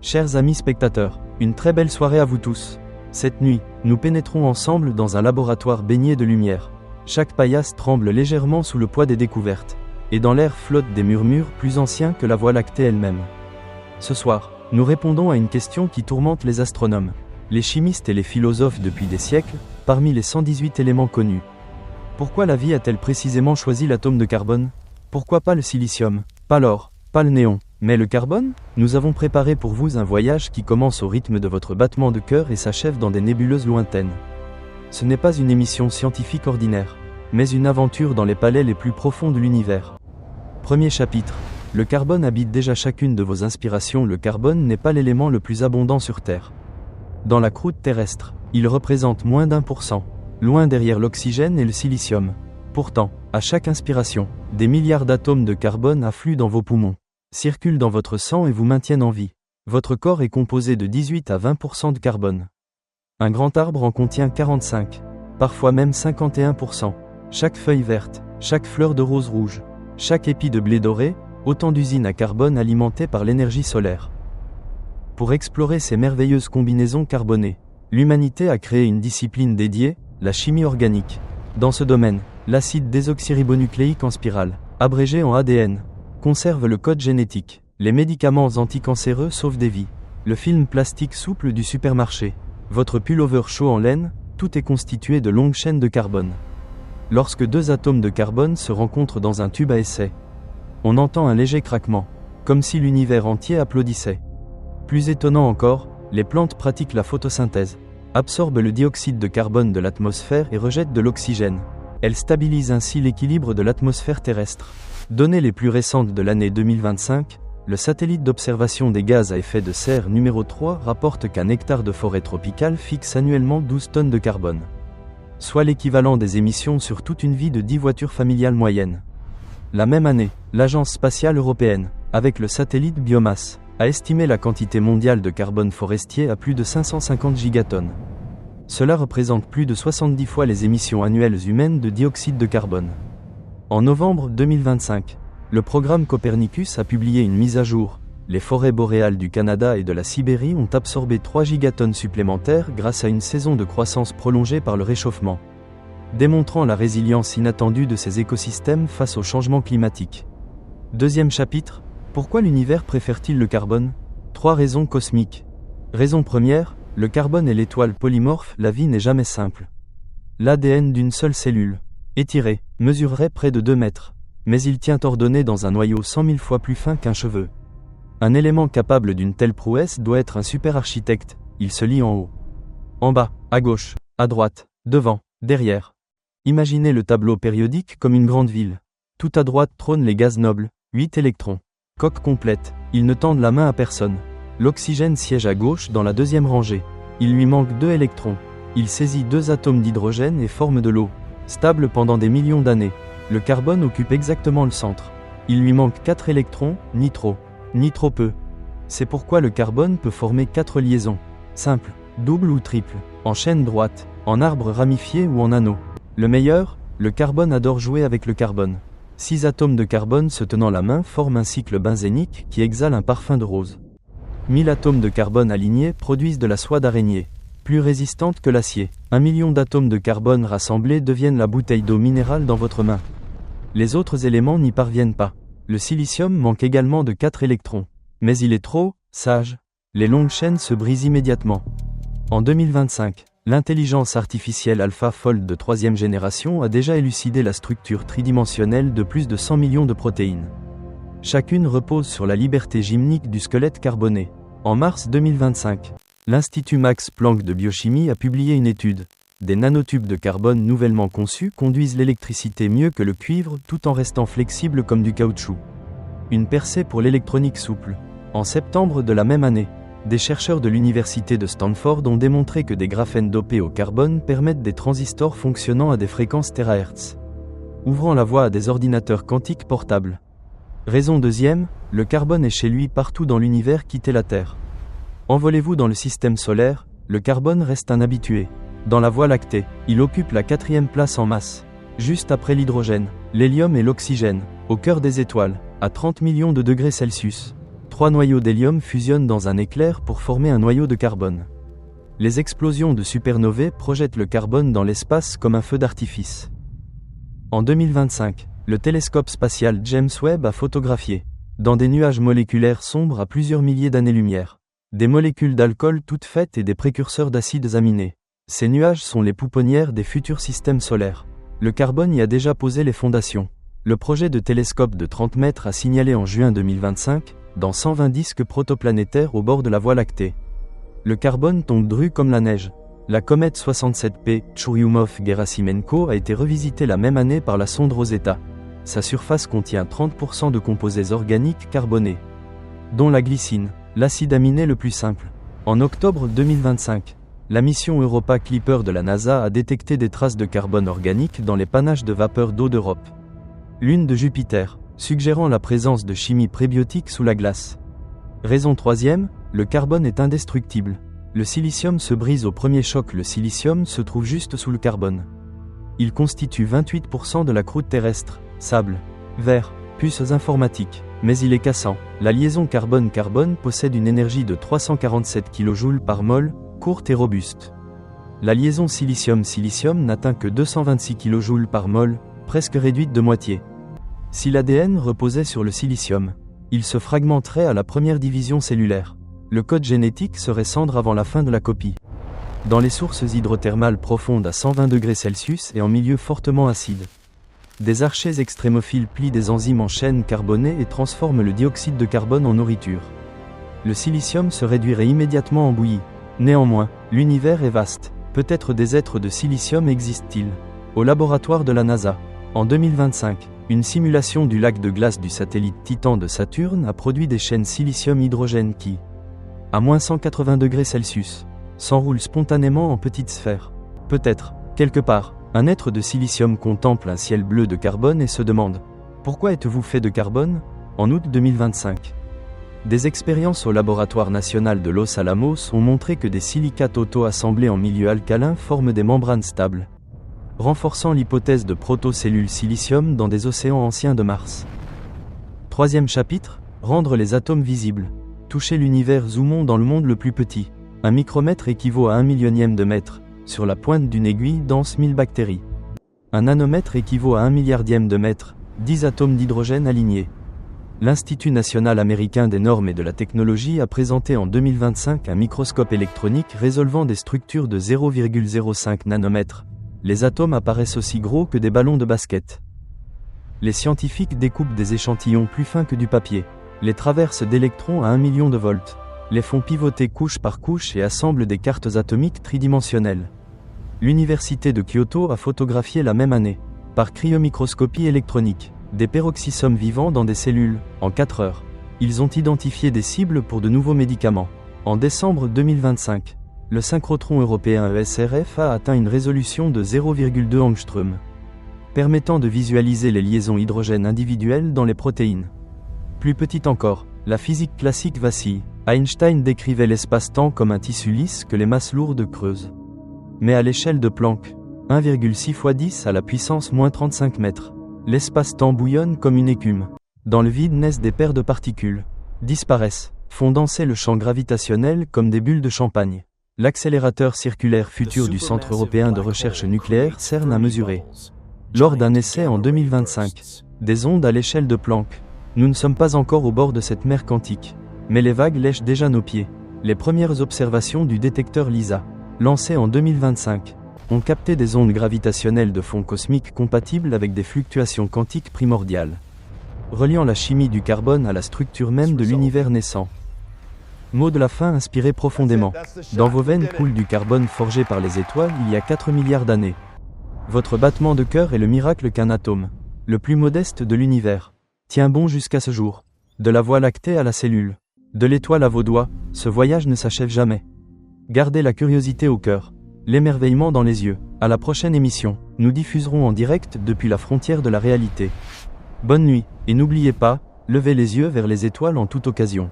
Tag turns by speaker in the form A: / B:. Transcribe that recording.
A: Chers amis spectateurs, une très belle soirée à vous tous. Cette nuit, nous pénétrons ensemble dans un laboratoire baigné de lumière. Chaque paillasse tremble légèrement sous le poids des découvertes, et dans l'air flottent des murmures plus anciens que la Voie lactée elle-même. Ce soir, nous répondons à une question qui tourmente les astronomes, les chimistes et les philosophes depuis des siècles, parmi les 118 éléments connus. Pourquoi la vie a-t-elle précisément choisi l'atome de carbone? Pourquoi pas le silicium, pas l'or, pas le néon, mais le carbone? Nous avons préparé pour vous un voyage qui commence au rythme de votre battement de cœur et s'achève dans des nébuleuses lointaines. Ce n'est pas une émission scientifique ordinaire, mais une aventure dans les palais les plus profonds de l'univers. Premier chapitre. Le carbone habite déjà chacune de vos inspirations. Le carbone n'est pas l'élément le plus abondant sur Terre. Dans la croûte terrestre, il représente moins d'1%, loin derrière l'oxygène et le silicium. Pourtant, à chaque inspiration, des milliards d'atomes de carbone affluent dans vos poumons, circulent dans votre sang et vous maintiennent en vie. Votre corps est composé de 18 à 20% de carbone. Un grand arbre en contient 45, parfois même 51%. Chaque feuille verte, chaque fleur de rose rouge, chaque épi de blé doré, autant d'usines à carbone alimentées par l'énergie solaire. Pour explorer ces merveilleuses combinaisons carbonées, l'humanité a créé une discipline dédiée, la chimie organique. Dans ce domaine, l'acide désoxyribonucléique en spirale, abrégé en ADN, conserve le code génétique. Les médicaments anticancéreux sauvent des vies. Le film plastique souple du supermarché, votre pullover chaud en laine, tout est constitué de longues chaînes de carbone. Lorsque deux atomes de carbone se rencontrent dans un tube à essai, on entend un léger craquement, comme si l'univers entier applaudissait. Plus étonnant encore, les plantes pratiquent la photosynthèse, absorbent le dioxyde de carbone de l'atmosphère et rejettent de l'oxygène. Elles stabilisent ainsi l'équilibre de l'atmosphère terrestre. Données les plus récentes de l'année 2025, le satellite d'observation des gaz à effet de serre numéro 3 rapporte qu'un hectare de forêt tropicale fixe annuellement 12 tonnes de carbone, soit l'équivalent des émissions sur toute une vie de 10 voitures familiales moyennes. La même année, l'Agence spatiale européenne, avec le satellite Biomasse, a estimé la quantité mondiale de carbone forestier à plus de 550 gigatonnes. Cela représente plus de 70 fois les émissions annuelles humaines de dioxyde de carbone. En novembre 2025, le programme Copernicus a publié une mise à jour. Les forêts boréales du Canada et de la Sibérie ont absorbé 3 gigatonnes supplémentaires grâce à une saison de croissance prolongée par le réchauffement, démontrant la résilience inattendue de ces écosystèmes face au changement climatique. Deuxième chapitre. Pourquoi l'univers préfère-t-il le carbone? 3 raisons cosmiques. Raison première, le carbone est l'étoile polymorphe. La vie n'est jamais simple. L'ADN d'une seule cellule, étiré, mesurerait près de 2 mètres, mais il tient ordonné dans un noyau 100 000 fois plus fin qu'un cheveu. Un élément capable d'une telle prouesse doit être un super-architecte. Il se lie en haut, en bas, à gauche, à droite, devant, derrière. Imaginez le tableau périodique comme une grande ville. Tout à droite trônent les gaz nobles, 8 électrons. Coque complète, ils ne tendent la main à personne. L'oxygène siège à gauche dans la deuxième rangée. Il lui manque 2 électrons. Il saisit 2 atomes d'hydrogène et forme de l'eau, stable pendant des millions d'années. Le carbone occupe exactement le centre. Il lui manque 4 électrons, ni trop, ni trop peu. C'est pourquoi le carbone peut former 4 liaisons, simples, doubles ou triples, en chaîne droite, en arbre ramifié ou en anneau. Le meilleur, le carbone adore jouer avec le carbone. 6 atomes de carbone se tenant la main forment un cycle benzénique qui exhale un parfum de rose. 1000 atomes de carbone alignés produisent de la soie d'araignée, plus résistante que l'acier. 1 million d'atomes de carbone rassemblés deviennent la bouteille d'eau minérale dans votre main. Les autres éléments n'y parviennent pas. Le silicium manque également de 4 électrons. Mais il est trop sage. Les longues chaînes se brisent immédiatement. En 2025, l'intelligence artificielle AlphaFold de 3e génération a déjà élucidé la structure tridimensionnelle de plus de 100 millions de protéines. Chacune repose sur la liberté gymnique du squelette carboné. En mars 2025, l'Institut Max Planck de biochimie a publié une étude. Des nanotubes de carbone nouvellement conçus conduisent l'électricité mieux que le cuivre tout en restant flexibles comme du caoutchouc. Une percée pour l'électronique souple. En septembre de la même année, des chercheurs de l'université de Stanford ont démontré que des graphènes dopés au carbone permettent des transistors fonctionnant à des fréquences THz, ouvrant la voie à des ordinateurs quantiques portables. Raison deuxième, le carbone est chez lui partout dans l'univers. Quittez la Terre. Envolez-vous dans le système solaire, le carbone reste un habitué. Dans la Voie lactée, il occupe la 4e place en masse, juste après l'hydrogène, l'hélium et l'oxygène, au cœur des étoiles, à 30 millions de degrés Celsius. 3 noyaux d'hélium fusionnent dans un éclair pour former un noyau de carbone. Les explosions de supernovae projettent le carbone dans l'espace comme un feu d'artifice. En 2025, le télescope spatial James Webb a photographié, dans des nuages moléculaires sombres à plusieurs milliers d'années-lumière, des molécules d'alcool toutes faites et des précurseurs d'acides aminés. Ces nuages sont les pouponnières des futurs systèmes solaires. Le carbone y a déjà posé les fondations. Le projet de télescope de 30 mètres a signalé en juin 2025, dans 120 disques protoplanétaires au bord de la Voie lactée. Le carbone tombe dru comme la neige. La comète 67P Churyumov-Gerasimenko a été revisitée la même année par la sonde Rosetta. Sa surface contient 30% de composés organiques carbonés, dont la glycine, l'acide aminé le plus simple. En octobre 2025, la mission Europa Clipper de la NASA a détecté des traces de carbone organique dans les panaches de vapeur d'eau d'Europe, lune de Jupiter, suggérant la présence de chimie prébiotique sous la glace. Raison troisième, le carbone est indestructible. Le silicium se brise au premier choc. Le silicium se trouve juste sous le carbone. Il constitue 28% de la croûte terrestre, sable, verre, puces informatiques, mais il est cassant. La liaison carbone-carbone possède une énergie de 347 kJ par mol, courte et robuste. La liaison silicium-silicium n'atteint que 226 kJ par mol, presque réduite de moitié. Si l'ADN reposait sur le silicium, il se fragmenterait à la première division cellulaire. Le code génétique serait cendre avant la fin de la copie. Dans les sources hydrothermales profondes à 120 degrés Celsius et en milieu fortement acide, des archées extrémophiles plient des enzymes en chaîne carbonée et transforment le dioxyde de carbone en nourriture. Le silicium se réduirait immédiatement en bouillie. Néanmoins, l'univers est vaste. Peut-être des êtres de silicium existent-ils. Au laboratoire de la NASA, en 2025, une simulation du lac de glace du satellite Titan de Saturne a produit des chaînes silicium-hydrogène qui, à moins 180 degrés Celsius, s'enroulent spontanément en petites sphères. Peut-être, quelque part, un être de silicium contemple un ciel bleu de carbone et se demande « Pourquoi êtes-vous fait de carbone ?» En août 2025. Des expériences au laboratoire national de Los Alamos ont montré que des silicates auto-assemblés en milieu alcalin forment des membranes stables, renforçant l'hypothèse de protocellules silicium dans des océans anciens de Mars. Troisième chapitre, rendre les atomes visibles. Toucher l'univers. Zoomons dans le monde le plus petit. Un micromètre équivaut à 1 millionième de mètre. Sur la pointe d'une aiguille dansent 1000 bactéries. Un nanomètre équivaut à 1 milliardième de mètre. 10 atomes d'hydrogène alignés. L'Institut national américain des normes et de la technologie a présenté en 2025 un microscope électronique résolvant des structures de 0,05 nanomètres. Les atomes apparaissent aussi gros que des ballons de basket. Les scientifiques découpent des échantillons plus fins que du papier. Les traversent d'électrons à 1 million de volts. Les font pivoter couche par couche et assemblent des cartes atomiques tridimensionnelles. L'université de Kyoto a photographié la même année, par cryomicroscopie électronique, des peroxysomes vivants dans des cellules, en 4 heures. Ils ont identifié des cibles pour de nouveaux médicaments. En décembre 2025, le synchrotron européen ESRF a atteint une résolution de 0,2 angstrom, permettant de visualiser les liaisons hydrogène individuelles dans les protéines. Plus petite encore, la physique classique vacille. Einstein décrivait l'espace-temps comme un tissu lisse que les masses lourdes creusent. Mais à l'échelle de Planck, 1,6 x 10 à la puissance moins 35 mètres, l'espace-temps bouillonne comme une écume. Dans le vide naissent des paires de particules, disparaissent, font danser le champ gravitationnel comme des bulles de champagne. L'accélérateur circulaire futur du Centre européen de recherche nucléaire CERN a mesuré, lors d'un essai en 2025, des ondes à l'échelle de Planck. Nous ne sommes pas encore au bord de cette mer quantique, mais les vagues lèchent déjà nos pieds. Les premières observations du détecteur LISA, lancé en 2025, ont capté des ondes gravitationnelles de fond cosmique compatibles avec des fluctuations quantiques primordiales, reliant la chimie du carbone à la structure même de l'univers naissant. Mot de la fin inspiré profondément. Dans vos veines coule du carbone forgé par les étoiles il y a 4 milliards d'années. Votre battement de cœur est le miracle qu'un atome, le plus modeste de l'univers, tient bon jusqu'à ce jour. De la Voie lactée à la cellule, de l'étoile à vos doigts, ce voyage ne s'achève jamais. Gardez la curiosité au cœur, l'émerveillement dans les yeux. À la prochaine émission, nous diffuserons en direct depuis la frontière de la réalité. Bonne nuit, et n'oubliez pas, levez les yeux vers les étoiles en toute occasion.